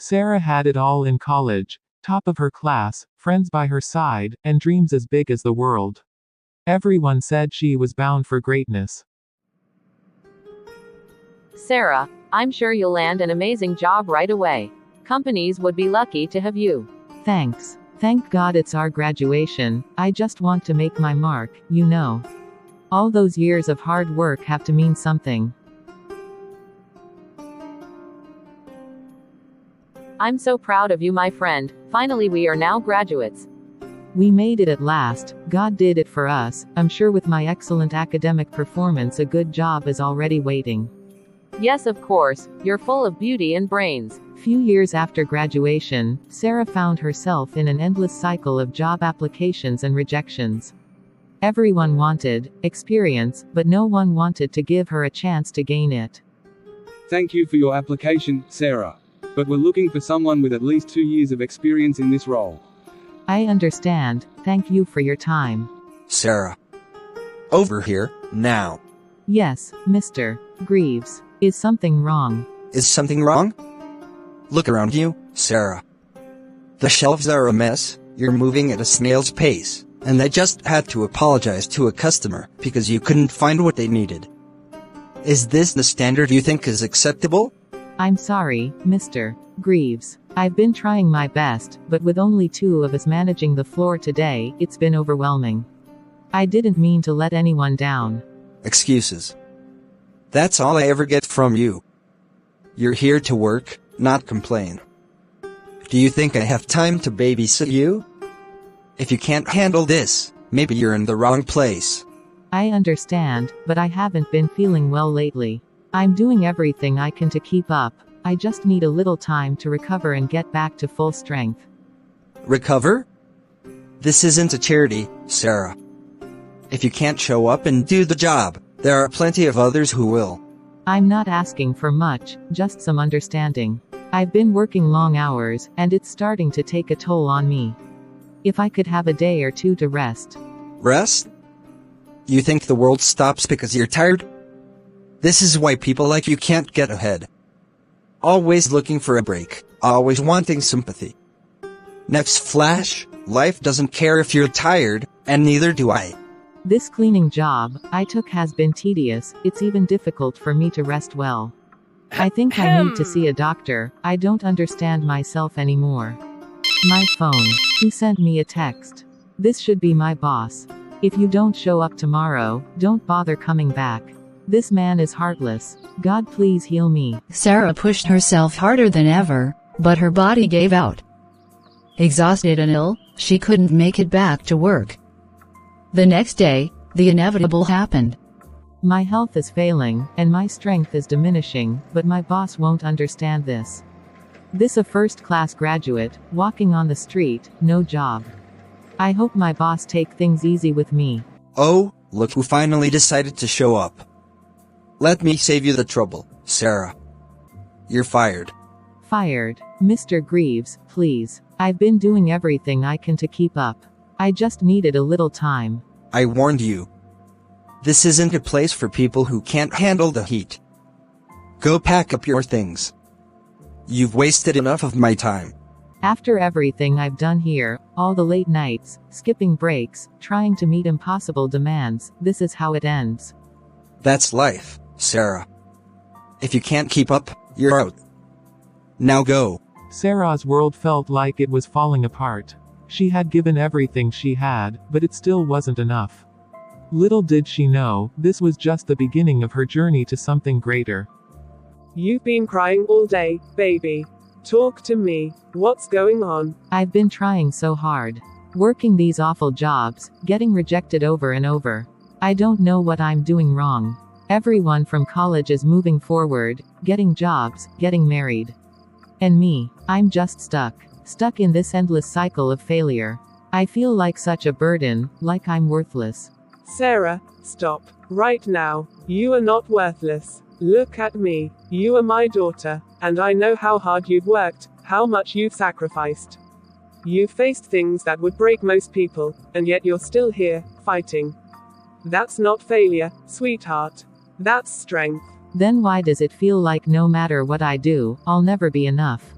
Sarah had it all in college, top of her class, friends by her side, and dreams as big as the world. Everyone said she was bound for greatness. Sarah, I'm sure you'll land an amazing job right away. Companies would be lucky to have you. Thanks. Thank God it's our graduation. I just want to make my mark, you know. All those years of hard work have to mean something. I'm so proud of you, my friend. Finally, we are now graduates. We made it at last. God did it for us. I'm sure with my excellent academic performance, a good job is already waiting. Yes, of course. You're full of beauty and brains. Few years after graduation, Sarah found herself in an endless cycle of job applications and rejections. Everyone wanted experience, but no one wanted to give her a chance to gain it. Thank you for your application, Sarah. But we're looking for someone with at least 2 years of experience in this role. I understand. Thank you for your time. Sarah. Over here, now. Yes, Mr. Greaves. Is something wrong? Is something wrong? Look around you, Sarah. The shelves are a mess, you're moving at a snail's pace, and I just had to apologize to a customer because you couldn't find what they needed. Is this the standard you think is acceptable? I'm sorry, Mr. Greaves. I've been trying my best, but with only 2 of us managing the floor today, it's been overwhelming. I didn't mean to let anyone down. Excuses. That's all I ever get from you. You're here to work, not complain. Do you think I have time to babysit you? If you can't handle this, maybe you're in the wrong place. I understand, but I haven't been feeling well lately. I'm doing everything I can to keep up. I just need a little time to recover and get back to full strength. Recover? This isn't a charity, Sarah. If you can't show up and do the job, there are plenty of others who will. I'm not asking for much, just some understanding. I've been working long hours, and it's starting to take a toll on me. If I could have a day or 2 to rest. Rest? You think the world stops because you're tired? This is why people like you can't get ahead. Always looking for a break, always wanting sympathy. Next flash, life doesn't care if you're tired, and neither do I. This cleaning job I took has been tedious, it's even difficult for me to rest well. I think I need to see a doctor, I don't understand myself anymore. My phone. Who sent me a text? This should be my boss. If you don't show up tomorrow, don't bother coming back. This man is heartless. God, please heal me. Sarah pushed herself harder than ever, but her body gave out. Exhausted and ill, she couldn't make it back to work. The next day, the inevitable happened. My health is failing, and my strength is diminishing, but my boss won't understand this. This a first-class graduate, walking on the street, no job. I hope my boss take things easy with me. Oh, look who finally decided to show up. Let me save you the trouble, Sarah. You're fired. Fired. Mr. Greaves, please. I've been doing everything I can to keep up. I just needed a little time. I warned you. This isn't a place for people who can't handle the heat. Go pack up your things. You've wasted enough of my time. After everything I've done here, all the late nights, skipping breaks, trying to meet impossible demands, this is how it ends. That's life, Sarah. If you can't keep up, you're out. Now go. Sarah's world felt like it was falling apart. She had given everything she had, but it still wasn't enough. Little did she know, this was just the beginning of her journey to something greater. You've been crying all day, baby. Talk to me. What's going on? I've been trying so hard. Working these awful jobs, getting rejected over and over. I don't know what I'm doing wrong. Everyone from college is moving forward, getting jobs, getting married. And me, I'm just stuck. Stuck in this endless cycle of failure. I feel like such a burden, like I'm worthless. Sarah, stop. Right now. You are not worthless. Look at me. You are my daughter, and I know how hard you've worked, how much you've sacrificed. You've faced things that would break most people, and yet you're still here, fighting. That's not failure, sweetheart. That's strength. Then why does it feel like no matter what I do, I'll never be enough?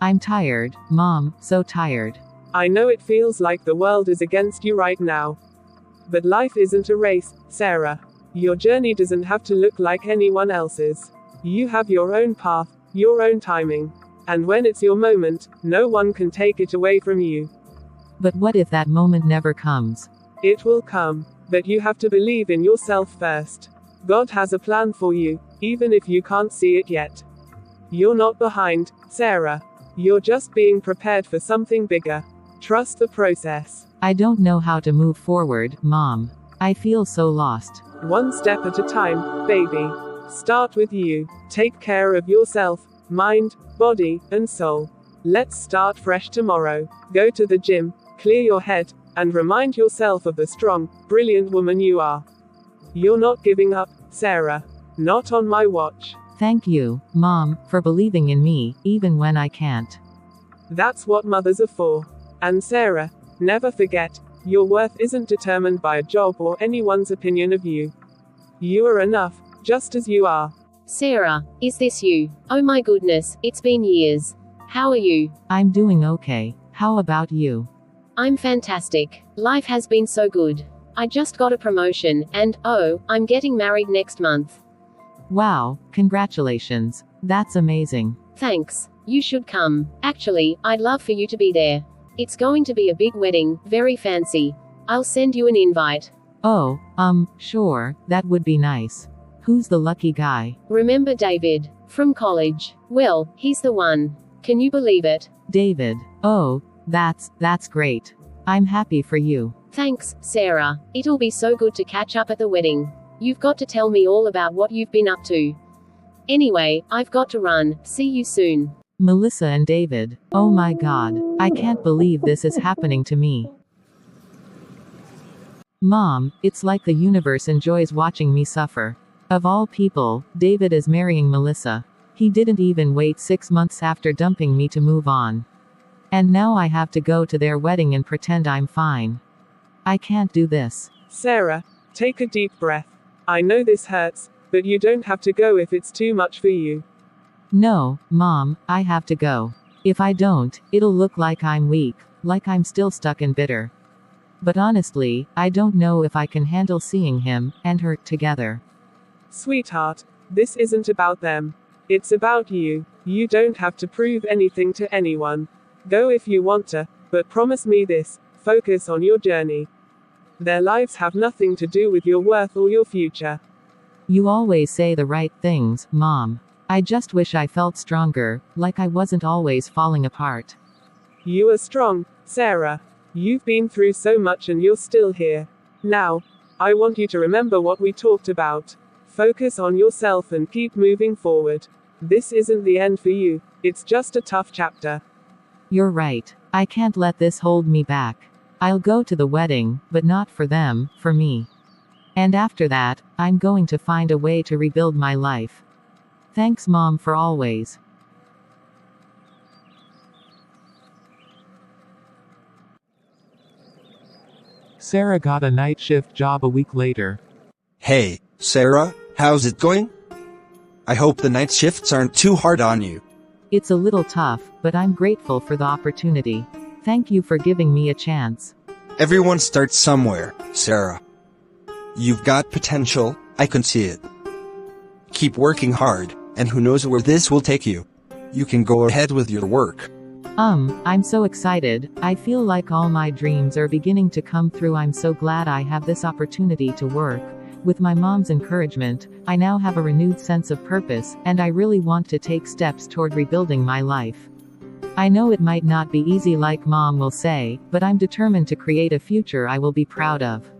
I'm tired, Mom, so tired. I know it feels like the world is against you right now. But life isn't a race, Sarah. Your journey doesn't have to look like anyone else's. You have your own path, your own timing. And when it's your moment, no one can take it away from you. But what if that moment never comes? It will come, but you have to believe in yourself first. God has a plan for you, even if you can't see it yet. You're not behind, Sarah. You're just being prepared for something bigger. Trust the process. I don't know how to move forward, Mom. I feel so lost. One step at a time, baby. Start with you. Take care of yourself, mind, body, and soul. Let's start fresh tomorrow. Go to the gym, clear your head, and remind yourself of the strong, brilliant woman you are. You're not giving up, Sarah. Not on my watch. Thank you, Mom, for believing in me, even when I can't. That's what mothers are for. And Sarah, never forget, your worth isn't determined by a job or anyone's opinion of you. You are enough, just as you are. Sarah, is this you? Oh my goodness, it's been years. How are you? I'm doing okay. How about you? I'm fantastic. Life has been so good. I just got a promotion, and, oh, I'm getting married next month. Wow, congratulations. That's amazing. Thanks. You should come. Actually, I'd love for you to be there. It's going to be a big wedding, very fancy. I'll send you an invite. Oh, sure, that would be nice. Who's the lucky guy? Remember David, from college? Well, he's the one. Can you believe it? David. Oh, that's great. I'm happy for you. Thanks, Sarah. It'll be so good to catch up at the wedding. You've got to tell me all about what you've been up to. Anyway, I've got to run. See you soon. Melissa and David. Oh my God. I can't believe this is happening to me. Mom, it's like the universe enjoys watching me suffer. Of all people, David is marrying Melissa. He didn't even wait 6 months after dumping me to move on. And now I have to go to their wedding and pretend I'm fine. I can't do this. Sarah, take a deep breath. I know this hurts, but you don't have to go if it's too much for you. No, Mom, I have to go. If I don't, it'll look like I'm weak, like I'm still stuck and bitter. But honestly, I don't know if I can handle seeing him and her together. Sweetheart, this isn't about them. It's about you. You don't have to prove anything to anyone. Go if you want to, but promise me this, focus on your journey. Their lives have nothing to do with your worth or your future. You always say the right things, Mom. I just wish I felt stronger, like I wasn't always falling apart. You are strong, Sarah. You've been through so much and you're still here. Now, I want you to remember what we talked about. Focus on yourself and keep moving forward. This isn't the end for you, it's just a tough chapter. You're right. I can't let this hold me back. I'll go to the wedding, but not for them, for me. And after that, I'm going to find a way to rebuild my life. Thanks, Mom, for always. Sarah got a night shift job a week later. Hey, Sarah, how's it going? I hope the night shifts aren't too hard on you. It's a little tough, but I'm grateful for the opportunity. Thank you for giving me a chance. Everyone starts somewhere, Sarah. You've got potential, I can see it. Keep working hard, and who knows where this will take you. You can go ahead with your work. I'm so excited. I feel like all my dreams are beginning to come through. I'm so glad I have this opportunity to work. With my mom's encouragement, I now have a renewed sense of purpose, and I really want to take steps toward rebuilding my life. I know it might not be easy like Mom will say, but I'm determined to create a future I will be proud of.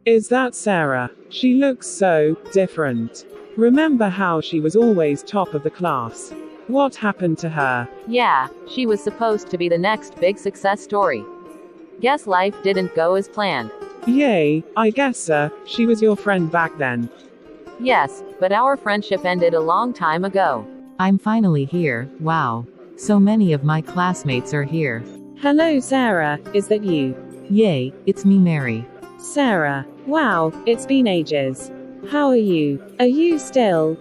Is that Sarah? She looks so different. Remember how she was always top of the class? What happened to her? Yeah, she was supposed to be the next big success story. Guess life didn't go as planned. Yay, I guess so. She was your friend back then. Yes, but our friendship ended a long time ago. I'm finally here. Wow. So many of my classmates are here. Hello, Sarah. Is that you? Yay, it's me, Mary. Sarah. Wow, it's been ages. How are you? Are you still,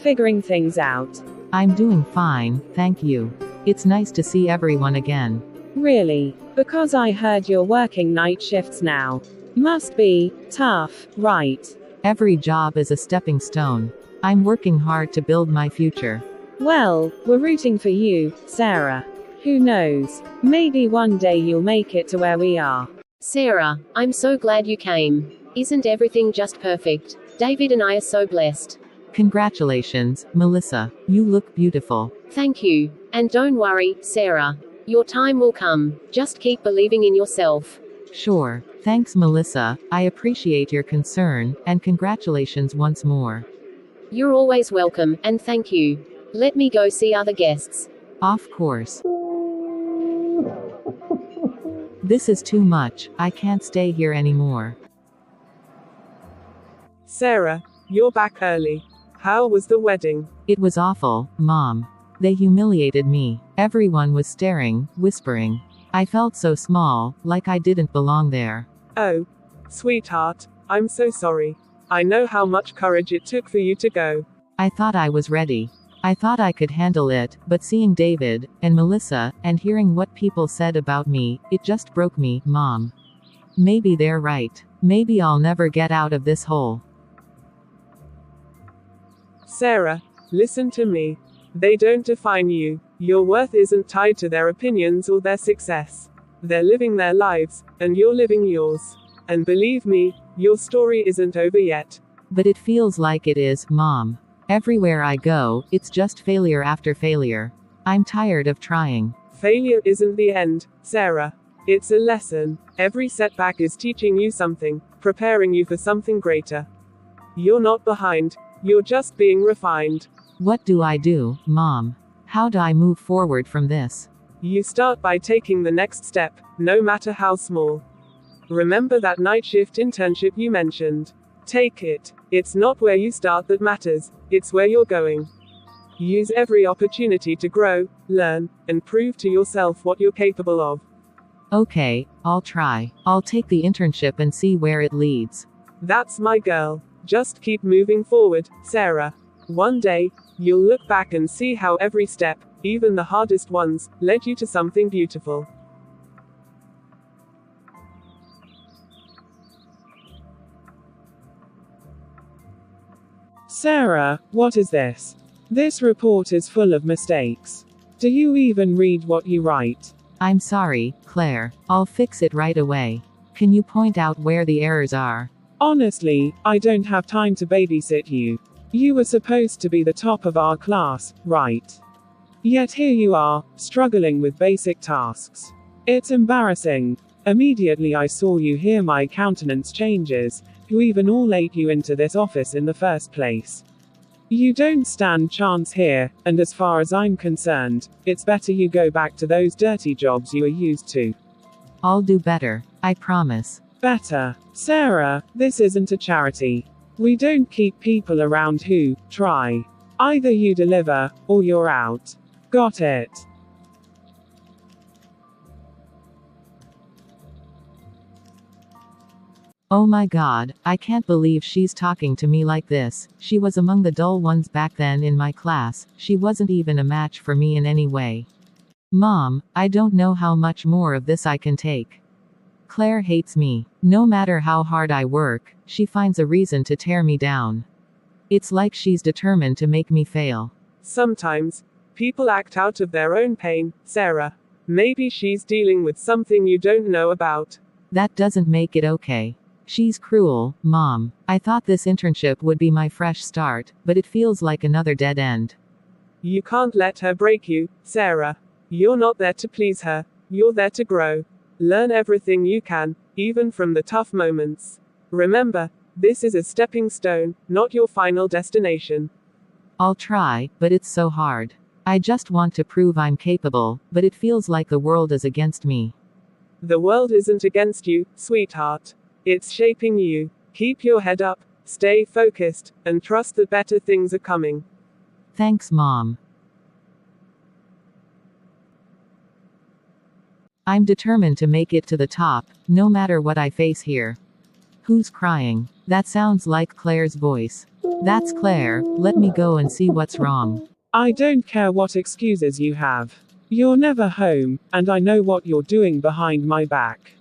figuring things out? I'm doing fine, thank you. It's nice to see everyone again. Really? Because I heard you're working night shifts now. Must be tough, right? Every job is a stepping stone. I'm working hard to build my future. Well, we're rooting for you, Sarah. Who knows? Maybe one day you'll make it to where we are. Sarah, I'm so glad you came. Isn't everything just perfect? David and I are so blessed. Congratulations, Melissa. You look beautiful. Thank you. And don't worry, Sarah. Your time will come. Just keep believing in yourself. Sure. Thanks, Melissa. I appreciate your concern, and congratulations once more. You're always welcome, and thank you. Let me go see other guests. Of course. This is too much. I can't stay here anymore. Sarah, you're back early. How was the wedding? It was awful, Mom. They humiliated me. Everyone was staring, whispering. I felt so small, like I didn't belong there. Oh, sweetheart, I'm so sorry. I know how much courage it took for you to go. I thought I was ready. I thought I could handle it, but seeing David, and Melissa, and hearing what people said about me, it just broke me, Mom. Maybe they're right. Maybe I'll never get out of this hole. Sarah, listen to me. They don't define you. Your worth isn't tied to their opinions or their success. They're living their lives, and you're living yours. And believe me, your story isn't over yet. But it feels like it is, Mom. Everywhere I go, it's just failure after failure. I'm tired of trying. Failure isn't the end, Sarah. It's a lesson. Every setback is teaching you something, preparing you for something greater. You're not behind. You're just being refined. What do I do, Mom? How do I move forward from this? You start by taking the next step, no matter how small. Remember that night shift internship you mentioned. Take it. It's not where you start that matters, it's where you're going. Use every opportunity to grow, learn, and prove to yourself what you're capable of. Okay, I'll try. I'll take the internship and see where it leads. That's my girl. Just keep moving forward, Sarah. One day, you'll look back and see how every step, even the hardest ones, led you to something beautiful. Sarah, what is this? This report is full of mistakes. Do you even read what you write? I'm sorry, Claire. I'll fix it right away. Can you point out where the errors are? Honestly, I don't have time to babysit you. You were supposed to be the top of our class, right? Yet here you are, struggling with basic tasks. It's embarrassing. Immediately I saw you here, my countenance changes. Who even all-ate you into this office in the first place? You don't stand chance here, and as far as I'm concerned, it's better you go back to those dirty jobs you are used to. I'll do better, I promise. Better. Sarah, this isn't a charity. We don't keep people around who try. Either you deliver, or you're out. Got it? Oh my God, I can't believe she's talking to me like this. She was among the dull ones back then in my class. She wasn't even a match for me in any way. Mom, I don't know how much more of this I can take. Claire hates me. No matter how hard I work, she finds a reason to tear me down. It's like she's determined to make me fail. Sometimes, people act out of their own pain, Sarah. Maybe she's dealing with something you don't know about. That doesn't make it okay. She's cruel, Mom. I thought this internship would be my fresh start, but it feels like another dead end. You can't let her break you, Sarah. You're not there to please her. You're there to grow. Learn everything you can, even from the tough moments. Remember, this is a stepping stone, not your final destination. I'll try, but it's so hard. I just want to prove I'm capable, but it feels like the world is against me. The world isn't against you, sweetheart. It's shaping you. Keep your head up, stay focused, and trust that better things are coming. Thanks, Mom. I'm determined to make it to the top, no matter what I face here. Who's crying? That sounds like Claire's voice. That's Claire, let me go and see what's wrong. I don't care what excuses you have. You're never home, and I know what you're doing behind my back.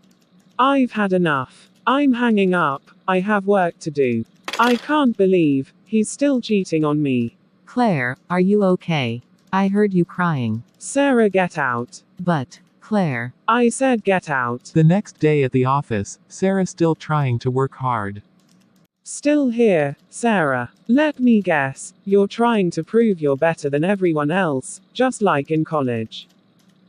I've had enough. I'm hanging up, I have work to do. I can't believe he's still cheating on me. Claire, are you okay? I heard you crying. Sarah, get out. But, Claire. I said get out. The next day at the office, Sarah still trying to work hard. Still here, Sarah. Let me guess, you're trying to prove you're better than everyone else, just like in college.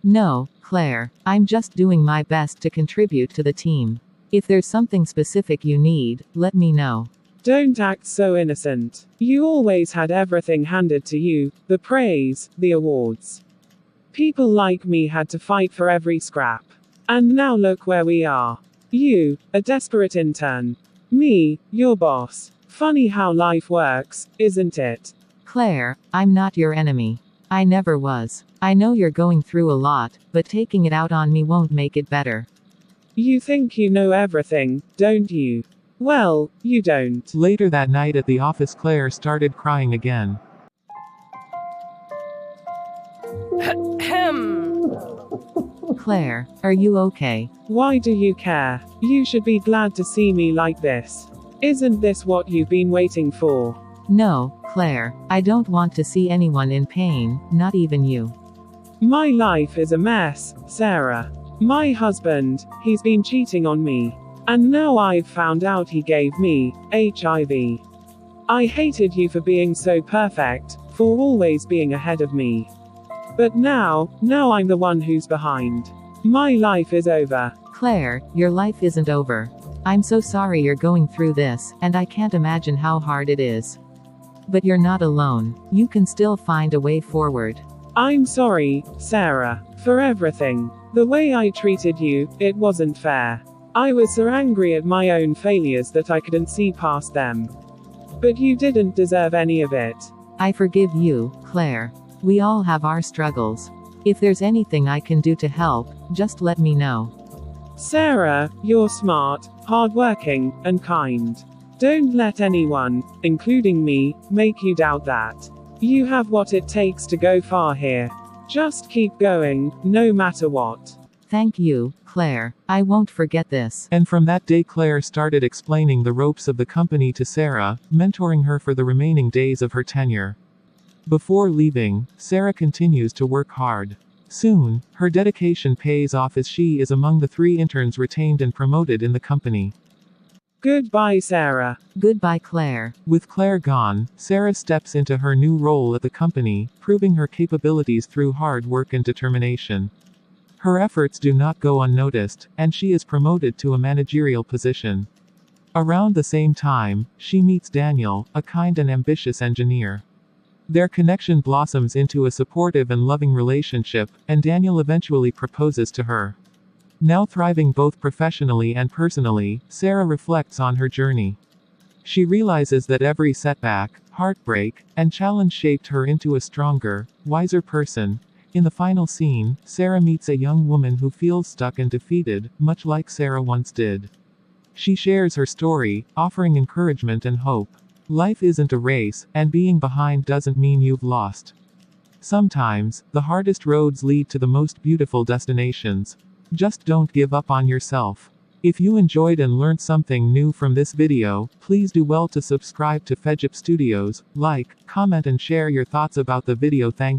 No, Claire, I'm just doing my best to contribute to the team. If there's something specific you need, let me know. Don't act so innocent. You always had everything handed to you, the praise, the awards. People like me had to fight for every scrap. And now look where we are. You, a desperate intern. Me, your boss. Funny how life works, isn't it? Claire, I'm not your enemy. I never was. I know you're going through a lot, but taking it out on me won't make it better. You think you know everything, don't you? Well, you don't. Later that night at the office, Claire started crying again. Claire, are you okay? Why do you care? You should be glad to see me like this. Isn't this what you've been waiting for? No, Claire, I don't want to see anyone in pain, not even you. My life is a mess, Sarah. My husband, he's been cheating on me. And now I've found out he gave me HIV. I hated you for being so perfect, for always being ahead of me. But now I'm the one who's behind. My life is over. Claire, your life isn't over. I'm so sorry you're going through this, and I can't imagine how hard it is. But you're not alone. You can still find a way forward. I'm sorry, Sarah, for everything. The way I treated you, it wasn't fair. I was so angry at my own failures that I couldn't see past them. But you didn't deserve any of it. I forgive you, Claire. We all have our struggles. If there's anything I can do to help, just let me know. Sarah, you're smart, hardworking, and kind. Don't let anyone, including me, make you doubt that. You have what it takes to go far here. Just keep going, no matter what. Thank you, Claire. I won't forget this. And from that day, Claire started explaining the ropes of the company to Sarah, mentoring her for the remaining days of her tenure. Before leaving, Sarah continues to work hard. Soon, her dedication pays off as she is among the 3 interns retained and promoted in the company. Goodbye, Sarah. Goodbye, Claire. With Claire gone, Sarah steps into her new role at the company, proving her capabilities through hard work and determination. Her efforts do not go unnoticed, and she is promoted to a managerial position. Around the same time, she meets Daniel, a kind and ambitious engineer. Their connection blossoms into a supportive and loving relationship, and Daniel eventually proposes to her. Now thriving both professionally and personally, Sarah reflects on her journey. She realizes that every setback, heartbreak, and challenge shaped her into a stronger, wiser person. In the final scene, Sarah meets a young woman who feels stuck and defeated, much like Sarah once did. She shares her story, offering encouragement and hope. Life isn't a race, and being behind doesn't mean you've lost. Sometimes, the hardest roads lead to the most beautiful destinations. Just don't give up on yourself. If you enjoyed and learned something new from this video, please do well to subscribe to Fejip Studios, like, comment and share your thoughts about the video. Thank you.